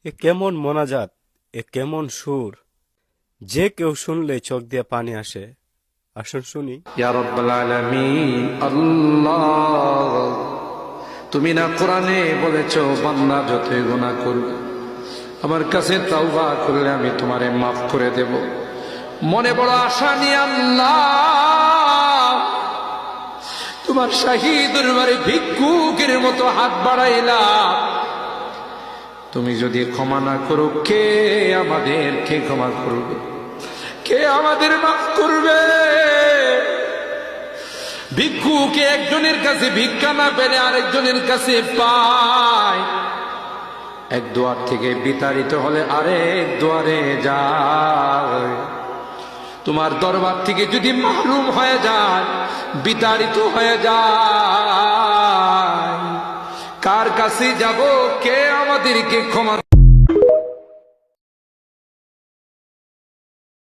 এ কেমন মোনাজাত, এ কেমন সুর, যে কেউ শুনলে চোখ দিয়ে পানি আসে। আসুন শুনি। ইয়া রাব্বাল আলামিন, আল্লাহ, তুমি না কোরআনে বলেছো বান্দা যতই গুনাহ করবে আমার কাছে তাওবা করলে আমি তোমারে মাফ করে দেব। মনে বড় আশা নিয়ে আল্লাহ তোমার শাহী দরবারে ভিক্ষুকের মতো হাত বাড়াইলাম। তুমি যদি ক্ষমা না করো, কে আমাদেরকে ক্ষমা করবে? কে আমাদের মাফ করবে? ভিক্ষুকে একজনের কাছে ভিক্ষা না পেলে আরেকজনের কাছে পায়। এক দুয়ার থেকে বিতাড়িত হলে আরেক দুয়ারে যায়। তোমার দরবার থেকে যদি মাহরুম হয়ে যায়, বিতাড়িত হয়ে যায়, কার কাছে যাব? কে আমাদেরকে ক্ষমা